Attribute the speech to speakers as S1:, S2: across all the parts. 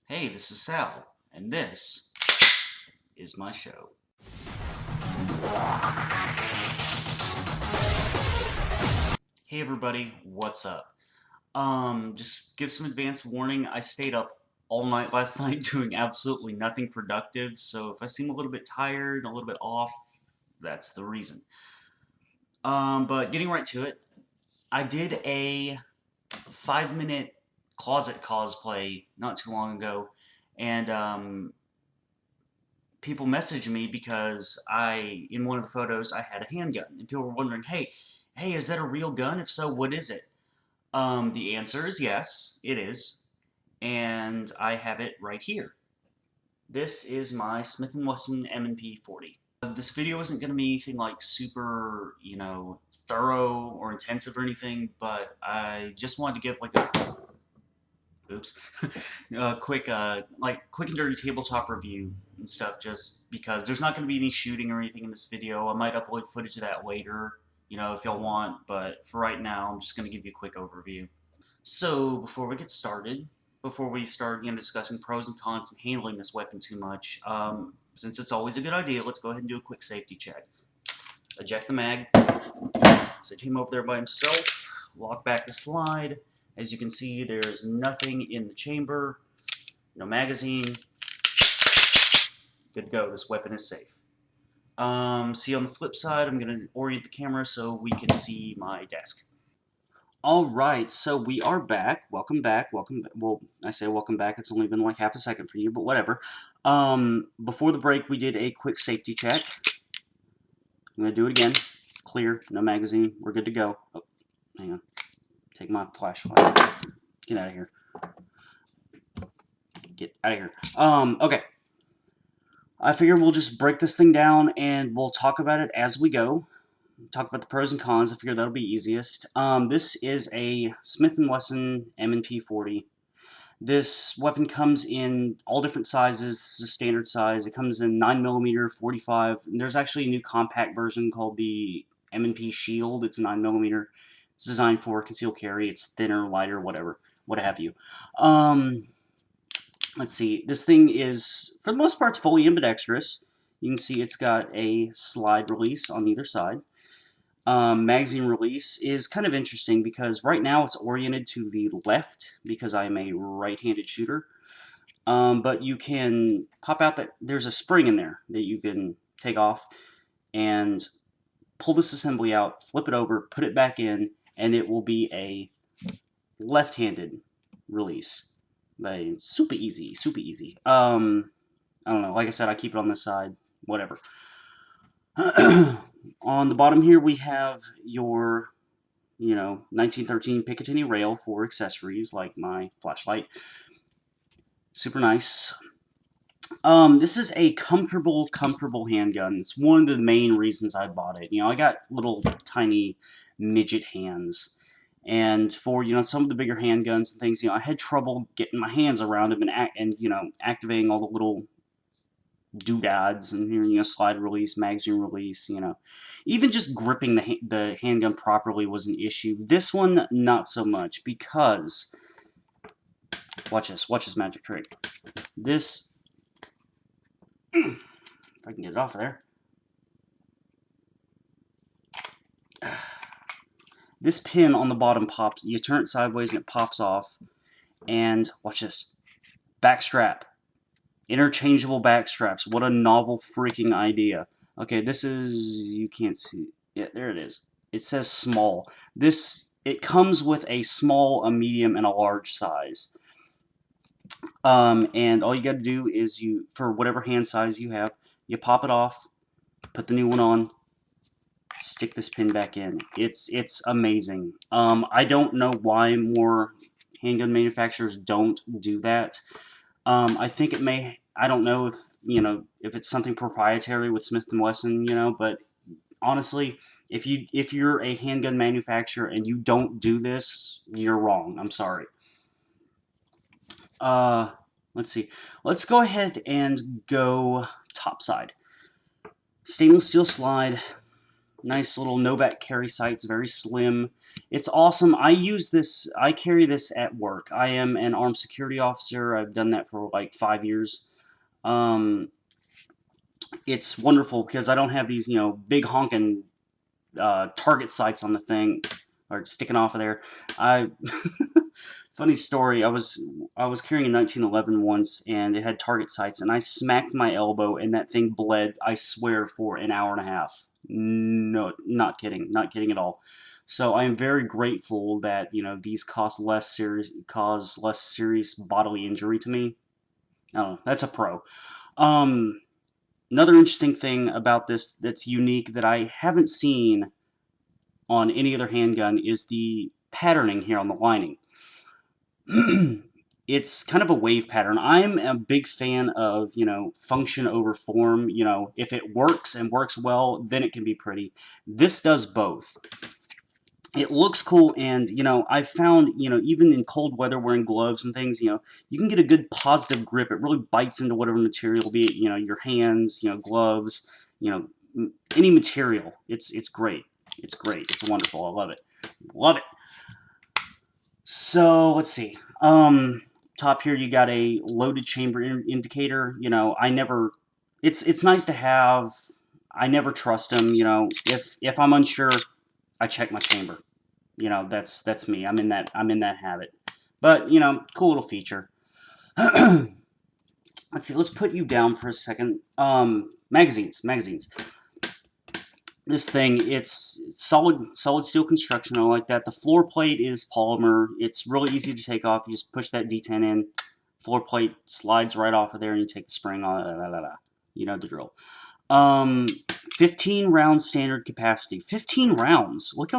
S1: Hey, this is Sal, and this is my show. Hey everybody, what's up? Just give some advance warning. I stayed up all night last night doing absolutely nothing productive, so if I seem a little bit tired and a little bit off, that's the reason. But getting right to it, I did a 5-minute closet cosplay not too long ago, and people messaged me because in one of the photos, I had a handgun, and people were wondering, hey, is that a real gun? If so, what is it? The answer is yes, it is, and I have it right here. This is my Smith & Wesson M&P40. This video isn't going to be anything like super, thorough or intensive or anything, but I just wanted to give like a oops, quick quick and dirty tabletop review and stuff, just because there's not going to be any shooting or anything in this video. I might upload footage of that later, if y'all want, but for right now, I'm just going to give you a quick overview. So before we get started, before we start discussing pros and cons and handling this weapon too much, since it's always a good idea, let's go ahead and do a quick safety check. Eject the mag, set him over there by himself, lock back the slide. As you can see, there's nothing in the chamber, no magazine. Good to go, this weapon is safe. See, on the flip side, I'm going to orient the camera so we can see my desk. Alright, so we are back. Welcome back. Well, I say welcome back, it's only been like half a second for you, but whatever. Before the break, we did a quick safety check. I'm going to do it again. Clear, no magazine, we're good to go. Oh, hang on. Take my flashlight. Get out of here. Get out of here. Okay. I figure we'll just break this thing down and we'll talk about it as we go. Talk about the pros and cons. I figure that'll be easiest. This is a Smith & Wesson M&P40. This weapon comes in all different sizes. This is a standard size. It comes in 9mm, 45. And there's actually a new compact version called the M&P Shield. It's 9mm. It's designed for concealed carry. It's thinner, lighter, whatever, what have you. Let's see. This thing is, for the most part, it's fully ambidextrous. You can see it's got a slide release on either side. Magazine release is kind of interesting because right now it's oriented to the left because I'm a right-handed shooter. But you can pop out that there's a spring in there that you can take off and pull this assembly out, flip it over, put it back in, and it will be a left-handed release. Like, super easy, super easy. I don't know, like I said, I keep it on this side, whatever. On the bottom here we have your, 1913 Picatinny rail for accessories like my flashlight. Super nice. This is a comfortable handgun. It's one of the main reasons I bought it. I got little tiny midget hands. And for, some of the bigger handguns and things, I had trouble getting my hands around them and activating all the little doodads and, slide release, magazine release, Even just gripping the handgun properly was an issue. This one, not so much, because, watch this magic trick. This, if I can get it off there. This pin on the bottom pops, you turn it sideways and it pops off, and watch this, back strap. Interchangeable back straps. What a novel freaking idea. Okay, this is, you can't see, yeah, there it is. It says small. It comes with a small, a medium, and a large size. And all you gotta do is for whatever hand size you have, you pop it off, put the new one on, stick this pin back in. It's amazing. I don't know why more handgun manufacturers don't do that. I think it may, I don't know if it's something proprietary with Smith & Wesson, but honestly, if you're a handgun manufacturer and you don't do this, you're wrong. I'm sorry. Let's see. Let's go ahead and go top side. Stainless steel slide. Nice little Novak carry sight. It's very slim. It's awesome. I use this. I carry this at work. I am an armed security officer. I've done that for like 5 years. It's wonderful because I don't have these, big honking target sights on the thing or sticking off of there. Funny story. I was carrying a 1911 once, and it had target sights, and I smacked my elbow, and that thing bled, I swear, for an hour and a half. No, not kidding at all. So I am very grateful that these cause less serious bodily injury to me. I don't know. That's a pro. Another interesting thing about this that's unique that I haven't seen on any other handgun is the patterning here on the lining. It's kind of a wave pattern. I'm a big fan of, function over form. If it works and works well, then it can be pretty. This does both. It looks cool, and, I've found, even in cold weather wearing gloves and things, you can get a good positive grip. It really bites into whatever material, be it, your hands, gloves, any material. It's great. It's great. It's wonderful. I love it. Love it. So, let's see. Top here, you got a loaded chamber indicator. It's nice to have. I never trust them. If I'm unsure, I check my chamber. That's me. I'm in that habit. But, cool little feature. Let's see. Let's put you down for a second. Magazines. This thing, it's solid steel construction. I like that. The floor plate is polymer. It's really easy to take off. You just push that D10 in. Floor plate slides right off of there, and you take the spring on. You know the drill. 15 round standard capacity. 15 rounds. Look how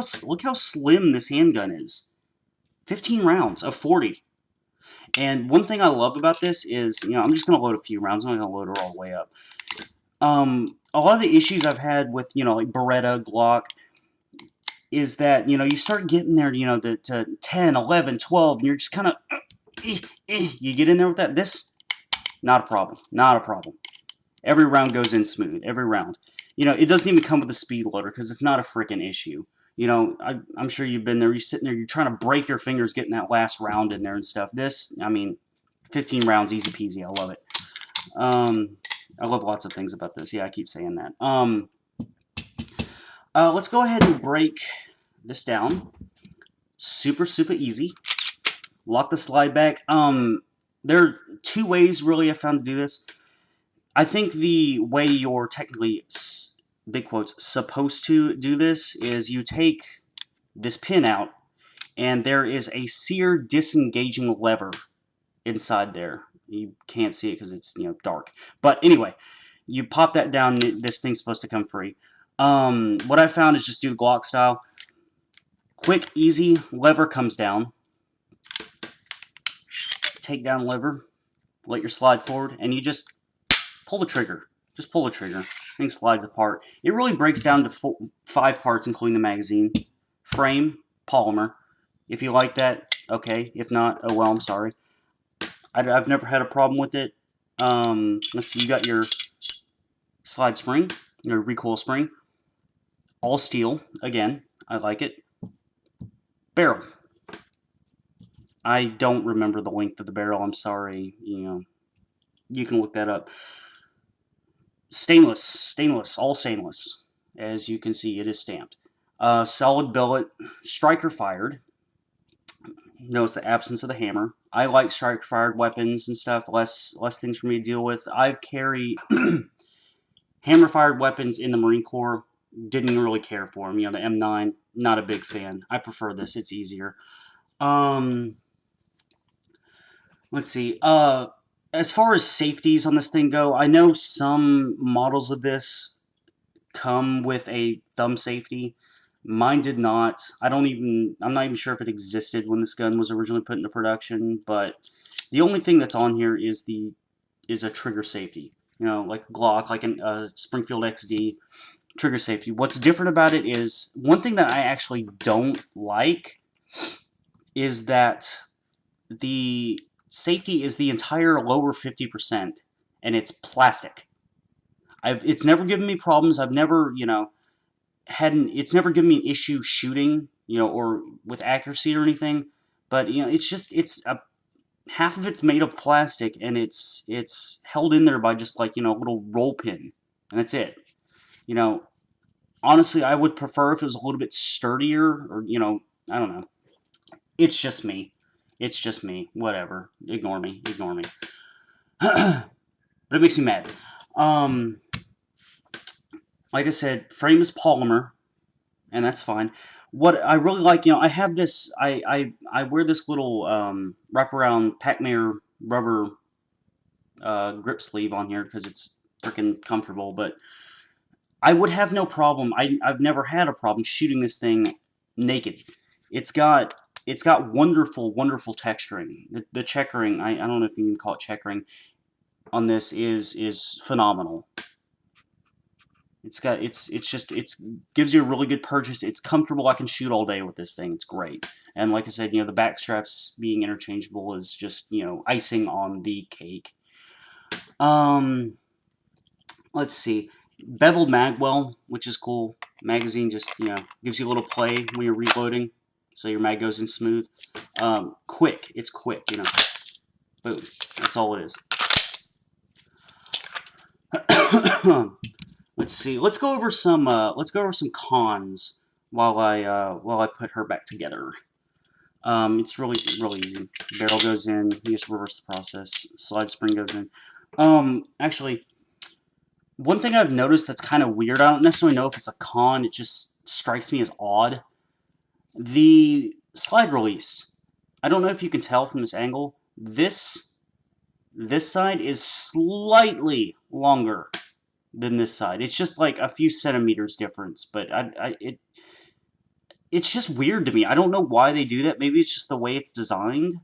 S1: slim this handgun is. 15 rounds of 40. And one thing I love about this is, I'm just going to load a few rounds. I'm not going to load her all the way up. A lot of the issues I've had with, like Beretta, Glock, is that, you start getting there, to 10, 11, 12, and you're just kind of, you get in there with that. This, not a problem. Not a problem. Every round goes in smooth. Every round. It doesn't even come with a speed loader because it's not a freaking issue. I'm sure you've been there. You're sitting there, you're trying to break your fingers getting that last round in there and stuff. This, 15 rounds, easy peasy. I love it. I love lots of things about this. Yeah, I keep saying that. Let's go ahead and break this down. Super easy. Lock the slide back. There are two ways, really, I found to do this. I think the way you're technically, big quotes, supposed to do this is you take this pin out, and there is a sear disengaging lever inside there. You can't see it because it's dark. But anyway, you pop that down, this thing's supposed to come free. What I found is just do the Glock style. Quick, easy, lever comes down. Take down lever, let your slide forward, and you just pull the trigger. Just pull the trigger. Thing slides apart. It really breaks down to 5 parts, including the magazine. Frame, polymer. If you like that, okay. If not, oh well, I'm sorry. I've never had a problem with it. Let's see, you got your slide spring, your recoil spring. All steel, again, I like it. Barrel. I don't remember the length of the barrel, I'm sorry. You can look that up. Stainless, all stainless. As you can see, it is stamped. Solid billet, striker fired. Notice the absence of the hammer. I like striker fired weapons and stuff. Less things for me to deal with. I've carried hammer fired weapons in the Marine Corps. Didn't really care for them. The M9. Not a big fan. I prefer this. It's easier. Let's see. As far as safeties on this thing go, I know some models of this come with a thumb safety. Mine did not. I'm not even sure if it existed when this gun was originally put into production, but the only thing that's on here is a trigger safety. Like a Glock, like a Springfield XD, trigger safety. What's different about it is, one thing that I actually don't like is that the safety is the entire lower 50%, and it's plastic. It's never given me problems. I've never, it's never given me an issue shooting, or with accuracy or anything. But it's a half of it's made of plastic, and it's held in there by just like a little roll pin, and that's it. You know, Honestly, I would prefer if it was a little bit sturdier, or I don't know. It's just me. It's just me. Whatever. Ignore me. Ignore me. But it makes me mad. Um, like I said, frame is polymer, and that's fine. What I really like, I have this. I wear this little wraparound Pac-Man rubber grip sleeve on here because it's freaking comfortable. But I would have no problem. I've never had a problem shooting this thing naked. It's got wonderful, wonderful texturing. The checkering, I don't know if you can call it checkering, on this is phenomenal. It gives you a really good purchase. It's comfortable. I can shoot all day with this thing. It's great. And like I said, the back straps being interchangeable is just, icing on the cake. Let's see. Beveled magwell, which is cool. Magazine just, gives you a little play when you're reloading, so your mag goes in smooth. Quick. It's quick, Boom. That's all it is. Let's see. Let's go over some cons while I put her back together. It's really easy. Barrel goes in. You just reverse the process. Slide spring goes in. Actually, one thing I've noticed that's kind of weird, I don't necessarily know if it's a con, it just strikes me as odd. The slide release. I don't know if you can tell from this angle. This side is slightly longer than this side. It's just like a few centimeters difference, but it's just weird to me. I don't know why they do that. Maybe it's just the way it's designed,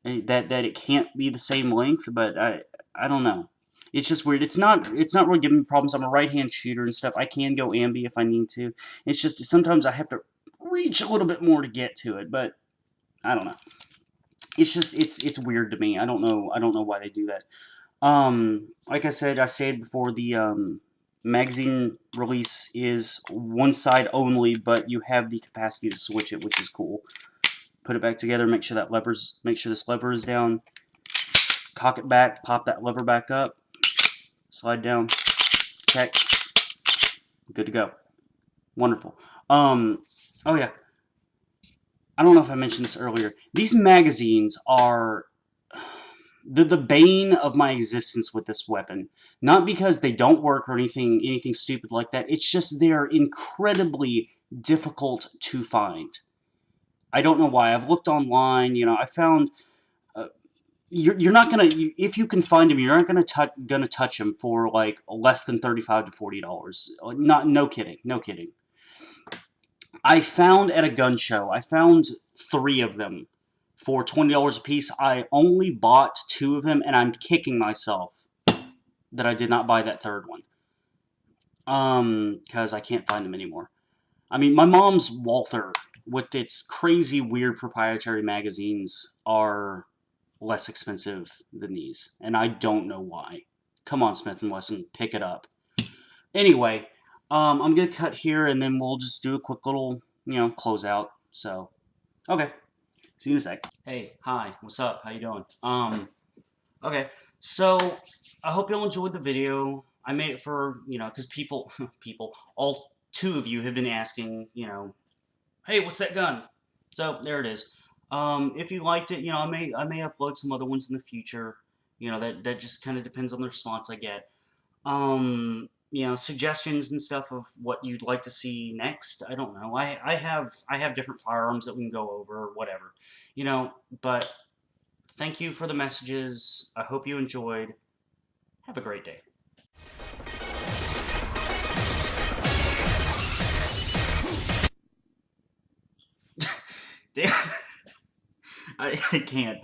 S1: that it can't be the same length, but I don't know. It's just weird. It's not really giving me problems. I'm a right-hand shooter and stuff. I can go ambi if I need to. It's just sometimes I have to reach a little bit more to get to it, but I don't know. It's just it's weird to me. I don't know why they do that. Like I said before, the magazine release is one side only, but you have the capacity to switch it, which is cool. Put it back together, make sure this lever is down, cock it back, pop that lever back up, slide down, check, good to go. Wonderful. Oh yeah, I don't know if I mentioned this earlier. These magazines are the bane of my existence with this weapon. Not because they don't work or anything stupid like that. It's just they're incredibly difficult to find. I don't know why. I've looked online. I found you're not gonna if you can find them, you're not gonna touch them for like less than $35 to $40. No kidding. I found at a gun show. I found 3 of them for $20 a piece. I only bought 2 of them, and I'm kicking myself that I did not buy that 3rd one. Because I can't find them anymore. I mean, my mom's Walther, with its crazy, weird proprietary magazines, are less expensive than these, and I don't know why. Come on, Smith & Wesson, pick it up. Anyway, I'm going to cut here, and then we'll just do a quick little, closeout. So, okay. See you in a sec. Hey, hi, what's up? How you doing? Okay, so I hope y'all enjoyed the video. I made it for, because people, all 2 of you have been asking, hey, what's that gun? So there it is. If you liked it, I may upload some other ones in the future. That just kind of depends on the response I get. Suggestions and stuff of what you'd like to see next. I don't know. I have different firearms that we can go over, or whatever. But thank you for the messages. I hope you enjoyed. Have a great day. Damn. I can't.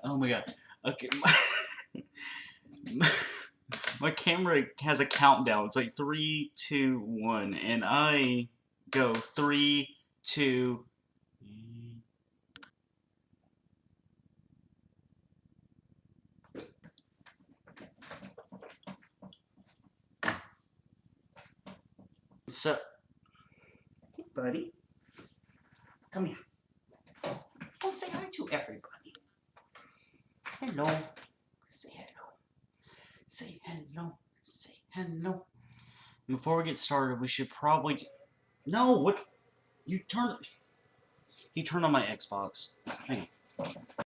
S1: Oh my god. Okay. My camera has a countdown. It's like 3, 2, 1, and I go 3, 2. So, hey, buddy, come here. Go say hi to everybody. Hello. Say hello. Say hello. Say hello. Before we get started, we should probably. No, what? You turned. He turned on my Xbox. Hang on.